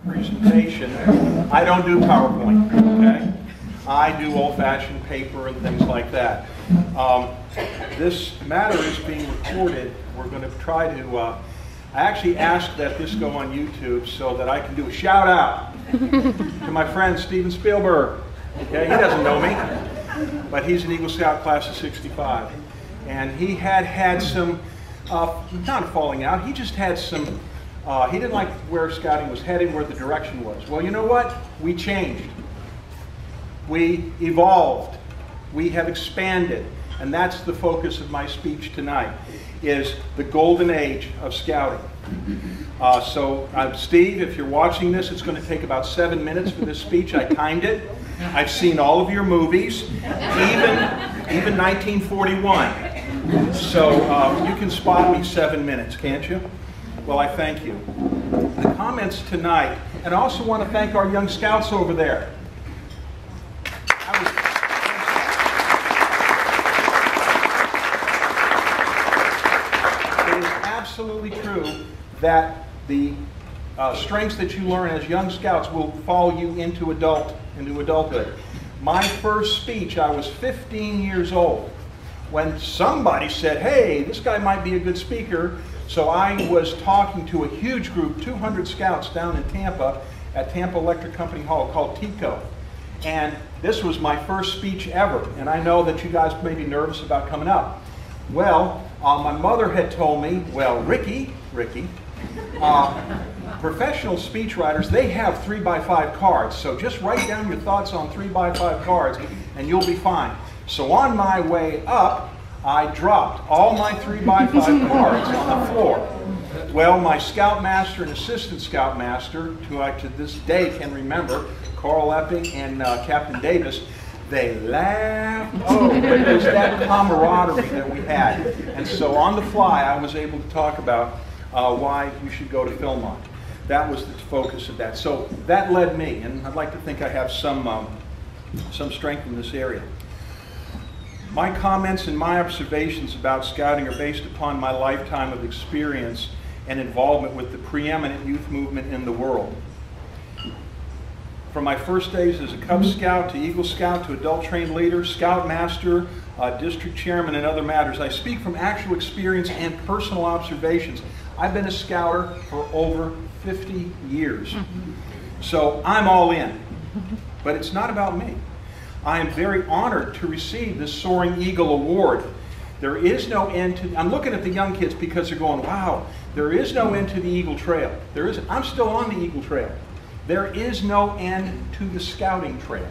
presentation, I don't do PowerPoint, okay? I do old-fashioned paper and things like that. This matter is being recorded. We're going to try to, I actually asked that this go on YouTube so that I can do a shout out to my friend Steven Spielberg. Okay, he doesn't know me, but he's an Eagle Scout class of '65. And he had some, not falling out, he just had some, he didn't like where scouting was heading, where the direction was. Well, you know what? We changed. We evolved. We have expanded. And that's the focus of my speech tonight, is the golden age of scouting. Steve, if you're watching this, it's going to take about 7 minutes for this speech. I timed it. I've seen all of your movies, even 1941. So you can spot me 7 minutes, can't you? Well, I thank you. The comments tonight, and I also want to thank our young scouts over there. Absolutely true that the strengths that you learn as young scouts will follow you into adulthood. My first speech, I was 15 years old when somebody said, hey, this guy might be a good speaker. So I was talking to a huge group, 200 scouts down in Tampa at Tampa Electric Company Hall called TECO. And this was my first speech ever. And I know that you guys may be nervous about coming up. Well, my mother had told me, well, Ricky, professional speechwriters, they have 3x5 cards, so just write down your thoughts on 3x5 cards and you'll be fine. So on my way up, I dropped all my 3x5 cards on the floor. Well, my scoutmaster and assistant scoutmaster, who I to this day can remember, Carl Epping and Captain Davis, they laughed. Oh, but it was that camaraderie that we had. And so on the fly, I was able to talk about why you should go to Philmont. That was the focus of that. So that led me, and I'd like to think I have some strength in this area. My comments and my observations about scouting are based upon my lifetime of experience and involvement with the preeminent youth movement in the world. From my first days as a Cub Scout to Eagle Scout to adult trained leader, Scoutmaster, district chairman, and other matters, I speak from actual experience and personal observations. I've been a scouter for over 50 years. So I'm all in. But it's not about me. I am very honored to receive this Soaring Eagle Award. There is no end to, I'm looking at the young kids because they're going, wow, there is no end to the Eagle Trail. I'm still on the Eagle Trail. There is no end to the scouting trail.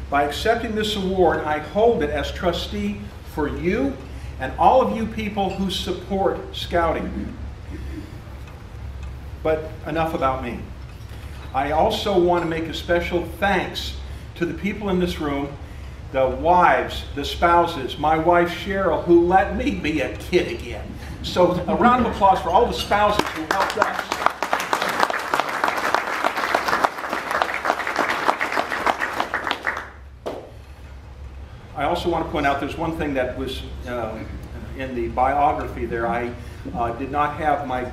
By accepting this award, I hold it as trustee for you and all of you people who support scouting. But enough about me. I also want to make a special thanks to the people in this room, the wives, the spouses, my wife Cheryl, who let me be a kid again. So a round of applause for all the spouses who helped us. I also want to point out there's one thing that was in the biography there. I did not have my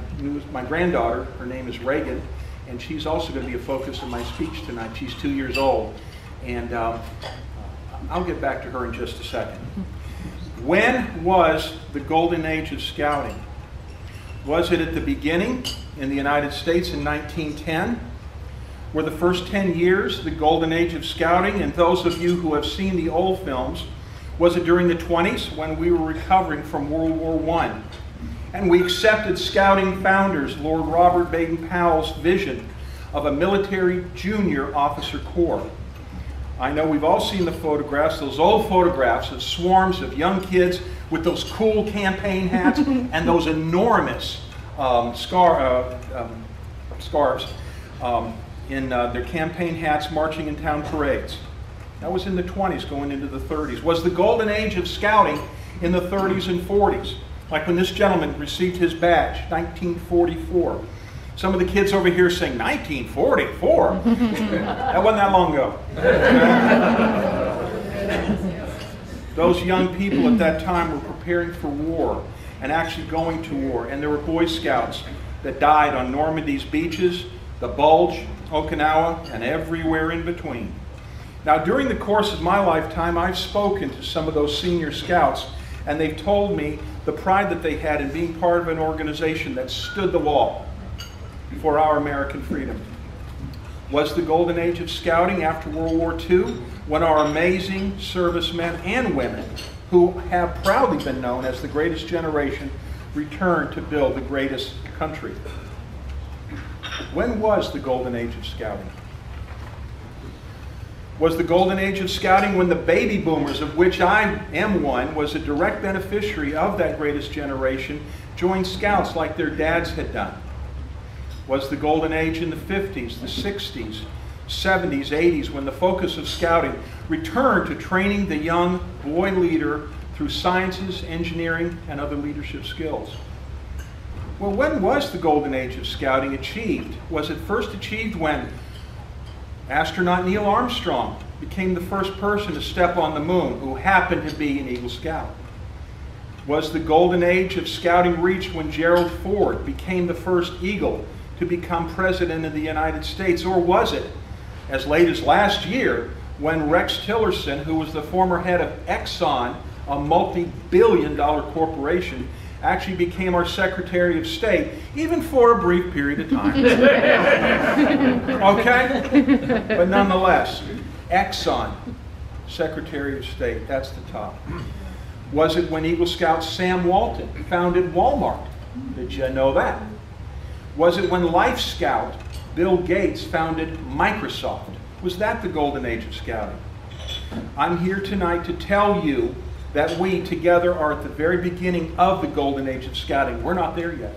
granddaughter. Her name is Reagan, and she's also going to be a focus of my speech tonight. She's 2 years old, and I'll get back to her in just a second. When was the golden age of scouting? Was it at the beginning in the United States in 1910? Were the first 10 years the golden age of scouting? And those of you who have seen the old films, was it during the 20s when we were recovering from World War I? And we accepted scouting founders Lord Robert Baden-Powell's vision of a military junior officer corps. I know we've all seen the photographs, those old photographs of swarms of young kids with those cool campaign hats and those enormous scarves in their campaign hats marching in town parades. That was in the 20s going into the 30s. Was the golden age of scouting in the 30s and 40s? Like when this gentleman received his badge, 1944. Some of the kids over here saying, 1944? That wasn't that long ago. Those young people at that time were preparing for war and actually going to war. And there were Boy Scouts that died on Normandy's beaches, the Bulge, Okinawa, and everywhere in between. Now, during the course of my lifetime, I've spoken to some of those senior scouts, and they've told me the pride that they had in being part of an organization that stood the wall for our American freedom. Was the golden age of scouting after World War II, when our amazing servicemen and women, who have proudly been known as the greatest generation, returned to build the greatest country. When was the golden age of scouting? Was the golden age of scouting when the baby boomers, of which I am one, was a direct beneficiary of that greatest generation, joined scouts like their dads had done? Was the golden age in the 50s, the 60s, 70s, 80s, when the focus of scouting returned to training the young boy leader through sciences, engineering, and other leadership skills? Well, when was the golden age of scouting achieved? Was it first achieved when astronaut Neil Armstrong became the first person to step on the moon who happened to be an Eagle Scout? Was the golden age of scouting reached when Gerald Ford became the first Eagle to become President of the United States? Or was it, as late as last year, when Rex Tillerson, who was the former head of Exxon, a multi-billion-dollar corporation, actually became our Secretary of State, even for a brief period of time? Okay? But nonetheless, Exxon, Secretary of State, that's the top. Was it when Eagle Scout Sam Walton founded Walmart? Did you know that? Was it when Life Scout Bill Gates founded Microsoft? Was that the golden age of scouting? I'm here tonight to tell you that we together are at the very beginning of the golden age of scouting. We're not there yet.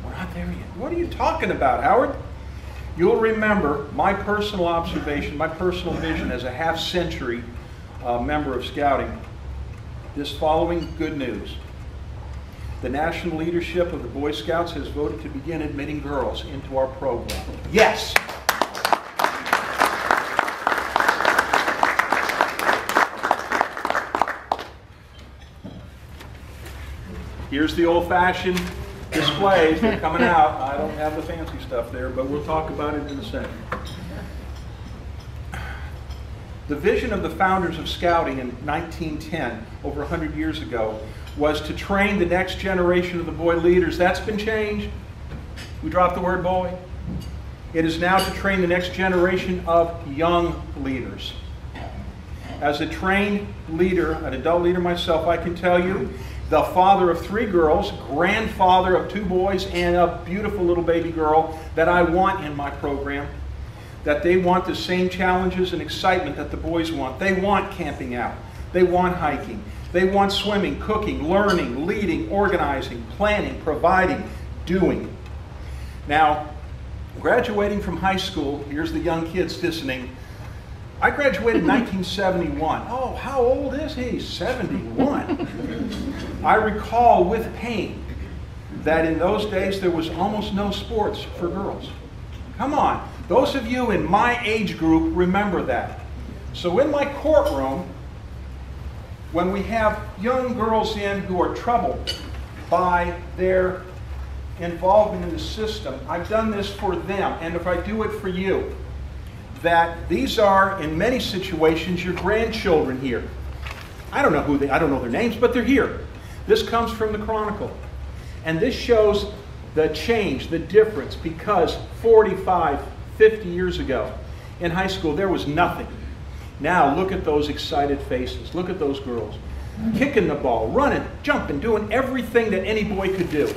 We're not there yet. What are you talking about, Howard? You'll remember my personal observation, my personal vision as a half-century member of scouting. This following good news. The national leadership of the Boy Scouts has voted to begin admitting girls into our program. Yes! Here's the old-fashioned displays. They're coming out. I don't have the fancy stuff there, but we'll talk about it in a second. The vision of the founders of Scouting in 1910, over 100 years ago, was to train the next generation of the boy leaders. That's been changed. We dropped the word boy. It is now to train the next generation of young leaders. As a trained leader, an adult leader myself, I can tell you, the father of 3 girls, grandfather of 2 boys, and a beautiful little baby girl that I want in my program, that they want the same challenges and excitement that the boys want. They want camping out. They want hiking. They want swimming, cooking, learning, leading, organizing, planning, providing, doing. Now, graduating from high school, here's the young kids listening. I graduated in 1971. Oh, how old is he? 71. I recall with pain that in those days there was almost no sports for girls. Come on. Those of you in my age group remember that. So in my courtroom, when we have young girls in who are troubled by their involvement in the system, I've done this for them, and if I do it for you, that these are, in many situations, your grandchildren here. I don't know their names, but they're here. This comes from the Chronicle. And this shows the change, the difference, because 45, 50 years ago, in high school, there was nothing. Now, look at those excited faces. Look at those girls. Kicking the ball, running, jumping, doing everything that any boy could do.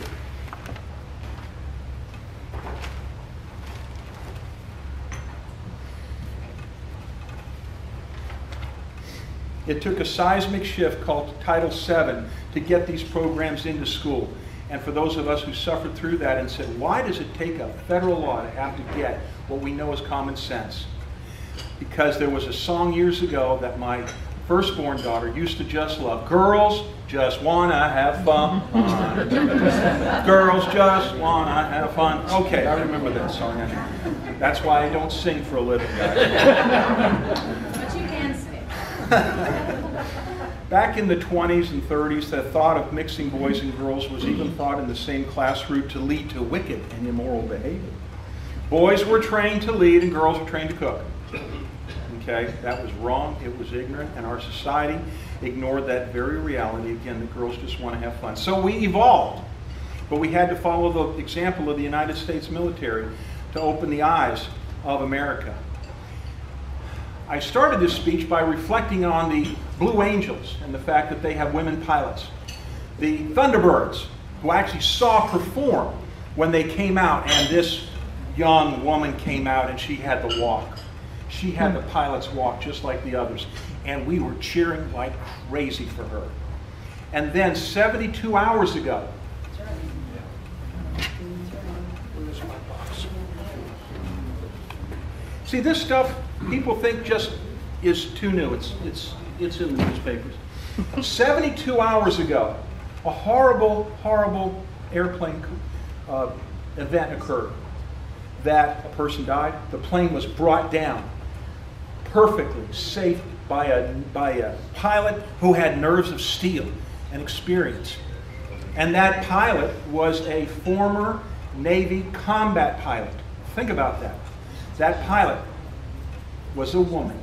It took a seismic shift called Title VII to get these programs into school. And for those of us who suffered through that and said, why does it take a federal law to have to get what we know as common sense? Because there was a song years ago that my firstborn daughter used to just love. Girls just want to have fun. Girls just want to have fun. Okay, I remember that song. That's why I don't sing for a living, guys. But you can sing. Back in the 20s and 30s, the thought of mixing boys and girls was even thought in the same class route to lead to wicked and immoral behavior. Boys were trained to lead and girls were trained to cook. Okay, that was wrong, it was ignorant, and our society ignored that very reality, again, that girls just want to have fun. So we evolved, but we had to follow the example of the United States military to open the eyes of America. I started this speech by reflecting on the Blue Angels and the fact that they have women pilots. The Thunderbirds, who I actually saw perform when they came out, and this young woman came out and she had the walk. She had the pilot's walk just like the others. And we were cheering like crazy for her. And then 72 hours ago, where's my box? See, this stuff people think just is too new. It's in the newspapers. 72 hours ago, a horrible, horrible airplane event occurred. That a person died. The plane was brought down perfectly safe by a pilot who had nerves of steel and experience. And that pilot was a former Navy combat pilot. Think about that. That pilot was a woman.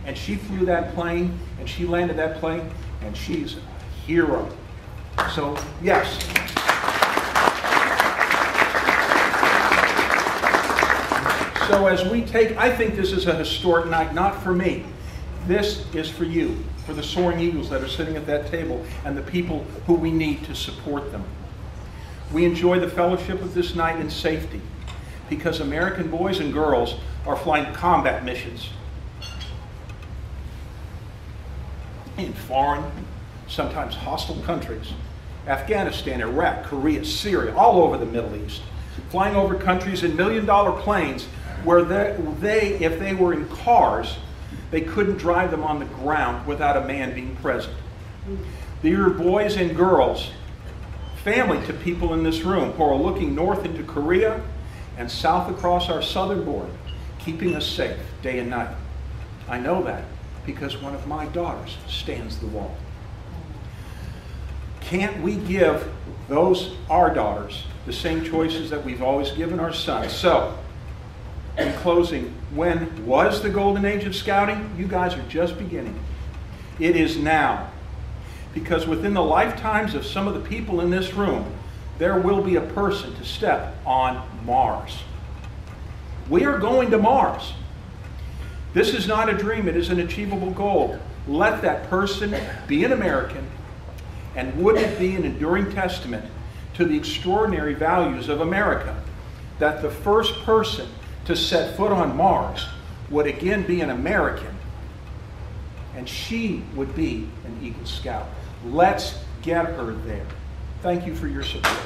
And she flew that plane, and she landed that plane, and she's a hero. So, yes. So as we take, I think this is a historic night, not for me. This is for you, for the Soaring Eagles that are sitting at that table and the people who we need to support them. We enjoy the fellowship of this night in safety because American boys and girls are flying combat missions in foreign, sometimes hostile countries. Afghanistan, Iraq, Korea, Syria, all over the Middle East. Flying over countries in million-dollar planes where if they were in cars, they couldn't drive them on the ground without a man being present. These are boys and girls, family to people in this room, who are looking north into Korea and south across our southern border, keeping us safe day and night. I know that because one of my daughters stands the wall. Can't we give our daughters, the same choices that we've always given our sons? So, in closing, when was the golden age of scouting? You guys are just beginning. It is now. Because within the lifetimes of some of the people in this room, there will be a person to step on Mars. We are going to Mars. This is not a dream, it is an achievable goal. Let that person be an American, and would it be an enduring testament to the extraordinary values of America that the first person to set foot on Mars would again be an American, and she would be an Eagle Scout. Let's get her there. Thank you for your support.